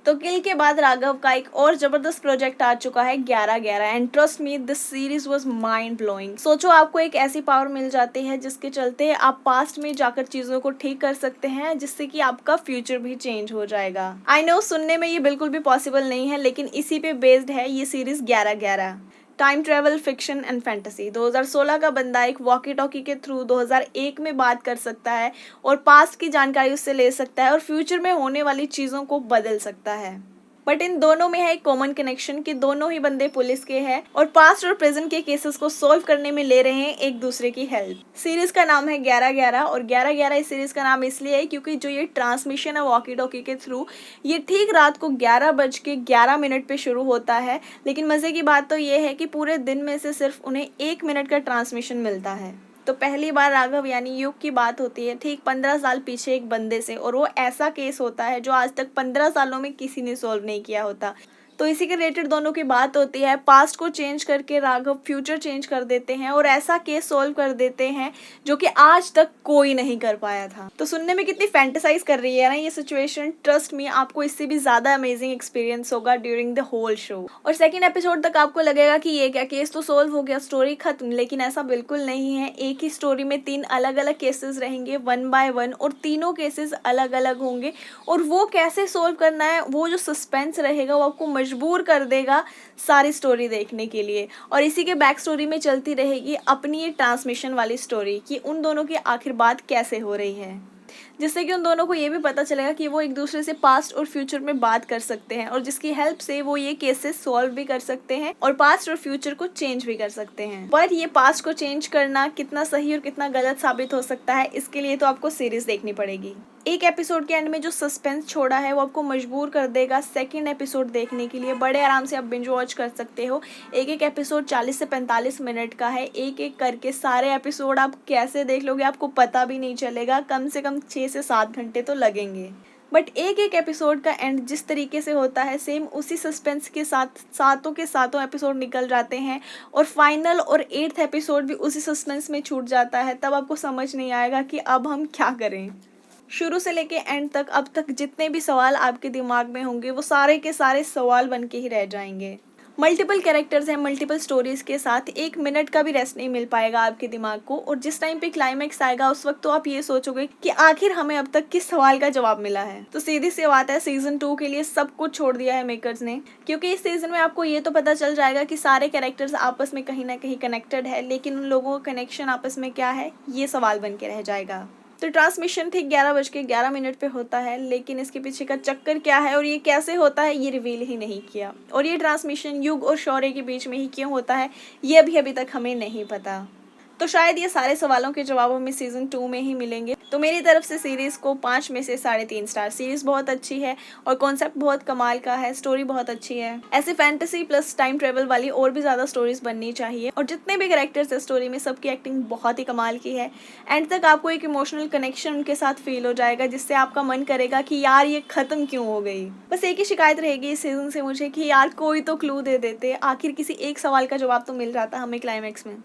तो किल के बाद राघव का एक और जबरदस्त प्रोजेक्ट आ चुका है 11/11 and trust me this series was mind blowing. सोचो आपको एक ऐसी पावर मिल जाती है जिसके चलते आप पास्ट में जाकर चीजों को ठीक कर सकते हैं, जिससे कि आपका फ्यूचर भी चेंज हो जाएगा। आई नो सुनने में ये बिल्कुल भी पॉसिबल नहीं है, लेकिन इसी पे बेस्ड है ये series 11/11। Time travel, fiction and fantasy. 2016 का बंदा एक वॉकी टॉकी के थ्रू 2001 में बात कर सकता है और पास्ट की जानकारी उससे ले सकता है और फ्यूचर में होने वाली चीज़ों को बदल सकता है। बट इन दोनों में है एक कॉमन कनेक्शन कि दोनों ही बंदे पुलिस के हैं और पास्ट और प्रेजेंट के केसेस को सॉल्व करने में ले रहे हैं एक दूसरे की हेल्प। सीरीज का नाम है 11/11 और 11/11 इस सीरीज का नाम इसलिए है क्योंकि जो ये ट्रांसमिशन है वॉकी टॉकी के थ्रू, ये ठीक रात को 11:11 पे शुरू होता है। लेकिन मज़े की बात तो ये है कि पूरे दिन में से सिर्फ उन्हें 1 मिनट का ट्रांसमिशन मिलता है। तो पहली बार राघव यानी युग की बात होती है ठीक 15 साल पीछे एक बंदे से, और वो ऐसा केस होता है जो आज तक 15 सालों में किसी ने सॉल्व नहीं किया होता। तो इसी के रिलेटेड दोनों की बात होती है। पास्ट को चेंज करके राघव फ्यूचर चेंज कर देते हैं और ऐसा केस सॉल्व कर देते हैं जो कि आज तक कोई नहीं कर पाया था। तो सुनने में कितनी फैंटेसाइज कर रही है ना ये सिचुएशन। ट्रस्ट मी, आपको इससे भी ज्यादा अमेजिंग एक्सपीरियंस होगा ड्यूरिंग द होल शो। और सेकंड एपिसोड तक आपको लगेगा कि ये क्या, केस तो सॉल्व हो गया, स्टोरी खत्म, लेकिन ऐसा बिल्कुल नहीं है। एक ही स्टोरी में 3 अलग अलग केसेस रहेंगे 1 बाय 1 और तीनों केसेस अलग अलग होंगे और वो कैसे सॉल्व करना है, वो जो सस्पेंस रहेगा वो आपको मजबूर कर देगा सारी स्टोरी देखने के लिए। और इसी के बैक स्टोरी में चलती रहेगी अपनी ये ट्रांसमिशन वाली स्टोरी कि उन दोनों की आखिर बात कैसे हो रही है, जिससे कि उन दोनों को ये भी पता चलेगा कि वो एक दूसरे से पास्ट और फ्यूचर में बात कर सकते हैं और जिसकी हेल्प से वो ये केसेस सॉल्व भी कर सकते हैं और पास्ट और फ्यूचर को चेंज भी कर सकते हैं। पर ये पास्ट को चेंज करना कितना सही और कितना गलत साबित हो सकता है, इसके लिए तो आपको सीरीज देखनी पड़ेगी। एक एपिसोड के एंड में जो सस्पेंस छोड़ा है वो आपको मजबूर कर देगा सेकंड एपिसोड देखने के लिए। बड़े आराम से आप बिंज वॉच कर सकते हो। एक एक एपिसोड 40 से 45 मिनट का है। एक एक करके सारे एपिसोड आप कैसे देख लोगे आपको पता भी नहीं चलेगा। कम से कम 6 से 7 घंटे तो लगेंगे। बट एक एक एपिसोड का एंड जिस तरीके से होता है सेम उसी सस्पेंस के साथ सातों के सातों एपिसोड निकल जाते हैं और फाइनल और 8th एपिसोड भी उसी सस्पेंस में छूट जाता है। तब आपको समझ नहीं आएगा कि अब हम क्या करें। शुरू से लेके एंड तक अब तक जितने भी सवाल आपके दिमाग में होंगे वो सारे के सारे सवाल बन के ही रह जाएंगे। मल्टीपल कैरेक्टर्स हैं, मल्टीपल स्टोरीज के साथ 1 मिनट का भी रेस्ट नहीं मिल पाएगा आपके दिमाग को। और जिस टाइम पे क्लाइमैक्स आएगा उस वक्त तो आप ये सोचोगे कि आखिर हमें अब तक किस सवाल का जवाब मिला है। तो सीधी सी बात है, सीजन 2 के लिए सब कुछ छोड़ दिया है मेकर्स ने, क्योंकि इस सीजन में आपको ये तो पता चल जाएगा कि सारे कैरेक्टर्स आपस में कहीं ना कहीं कनेक्टेड है, लेकिन उन लोगों का कनेक्शन आपस में क्या है ये सवाल बन के रह जाएगा। तो ट्रांसमिशन ठीक 11:11 पे होता है, लेकिन इसके पीछे का चक्कर क्या है और ये कैसे होता है ये रिवील ही नहीं किया। और ये ट्रांसमिशन युग और शौर्य के बीच में ही क्यों होता है ये अभी तक हमें नहीं पता। तो शायद ये सारे सवालों के जवाब हमें सीजन 2 में ही मिलेंगे। तो मेरी तरफ से सीरीज को 5 में से 3.5 स्टार। सीरीज बहुत अच्छी है और कॉन्सेप्ट बहुत कमाल का है, स्टोरी बहुत अच्छी है। ऐसे फैंटेसी प्लस टाइम ट्रेवल वाली और भी ज्यादा स्टोरीज बननी चाहिए। और जितने भी कैरेक्टर्स है स्टोरी में सबकी एक्टिंग बहुत ही कमाल की है। एंड तक आपको एक इमोशनल कनेक्शन उनके साथ फील हो जाएगा, जिससे आपका मन करेगा कि यार ये खत्म क्यों हो गई। बस एक ही शिकायत रहेगी इस सीजन से मुझे कि यार कोई तो क्लू दे देते, आखिर किसी एक सवाल का जवाब तो मिल जाता हमें क्लाइमैक्स में।